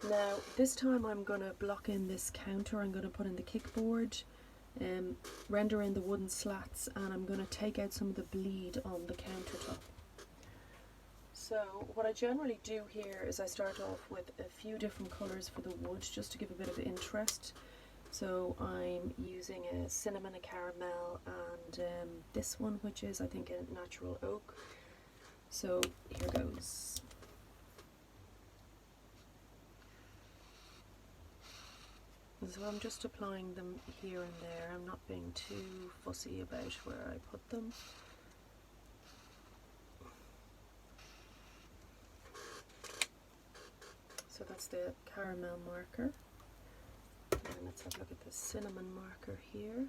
Now this time I'm going to block in this counter. I'm going to put in the kickboard, render in the wooden slats, and I'm going to take out some of the bleed on the countertop. So what I generally do here is I start off with a few different colours for the wood just to give a bit of interest. So I'm using a cinnamon, a caramel, and this one, which is I think a natural oak. So here goes. So I'm just applying them here and there. I'm not being too fussy about where I put them. So that's the caramel marker. And let's have a look at the cinnamon marker here.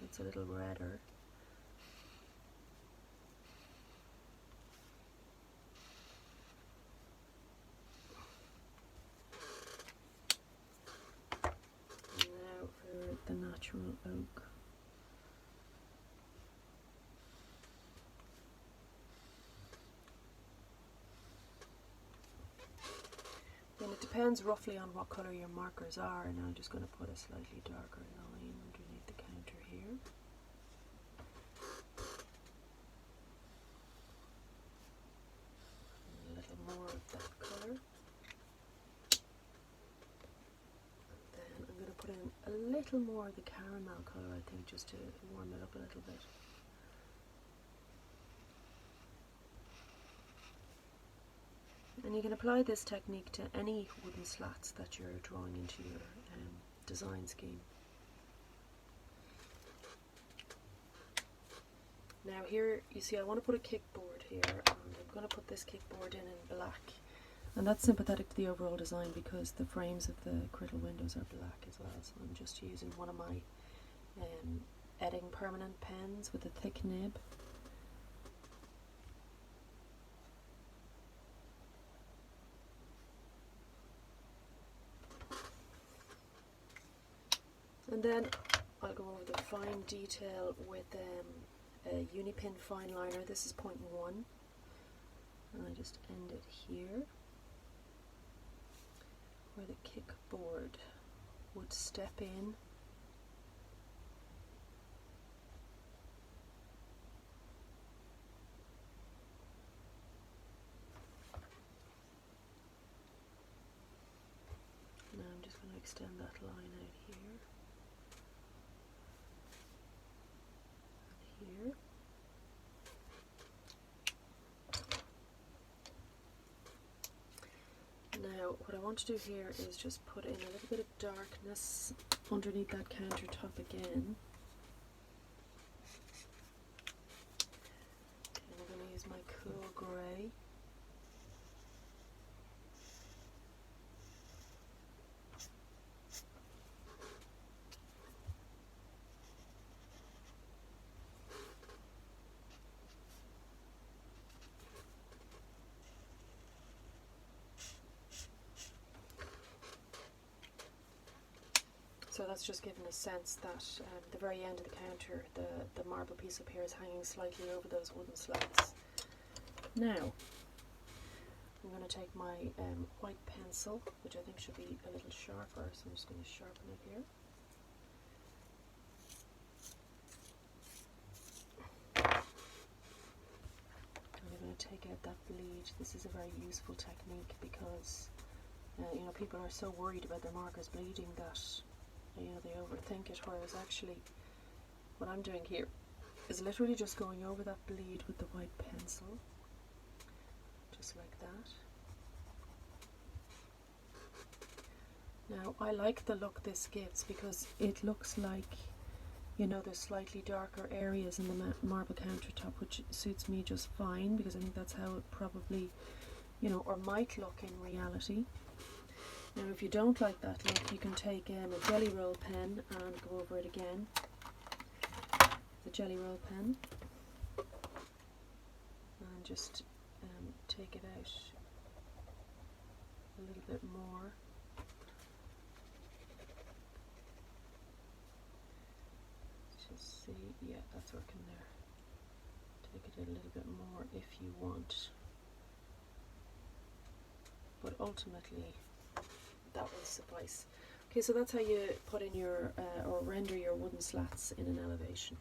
It's a little redder. Now for the natural oak. And it depends roughly on what colour your markers are, and I'm just going to put a slightly darker line underneath the counter here. A little more of that colour. And then I'm going to put in a little more of the caramel colour, I think, just to warm it up a little bit. And you can apply this technique to any wooden slats that you're drawing into your design scheme. Now here, you see I want to put a kickboard here, and I'm going to put this kickboard in black. And that's sympathetic to the overall design because the frames of the criddle windows are black as well. So I'm just using one of my Edding permanent pens with a thick nib. And then I'll go over the fine detail with a Unipin fine liner. This is 0.1, and I just end it here where the kickboard would step in. Now I'm just going to extend that line out here. Here. Now what I want to do here is just put in a little bit of darkness underneath that countertop again. And I'm going to use my cool grey. So that's just giving a sense that the very end of the counter, the marble piece up here is hanging slightly over those wooden slats. Now, I'm going to take my white pencil, which I think should be a little sharper, so I'm just going to sharpen it here. And I'm going to take out that bleed. This is a very useful technique because you know, people are so worried about their markers bleeding that they overthink it, whereas actually what I'm doing here is literally just going over that bleed with the white pencil, just like that. Now I like the look this gives because it looks like, you know, there's slightly darker areas in the marble countertop, which suits me just fine because I think that's how it probably, you know, or might look in reality. Now if you don't like that look, you can take a jelly roll pen and go over it again. The jelly roll pen, and just take it out a little bit more. Just see, yeah, that's working there. Take it a little bit more if you want, but ultimately suffice. Okay, so that's how you put in your or render your wooden slats in an elevation.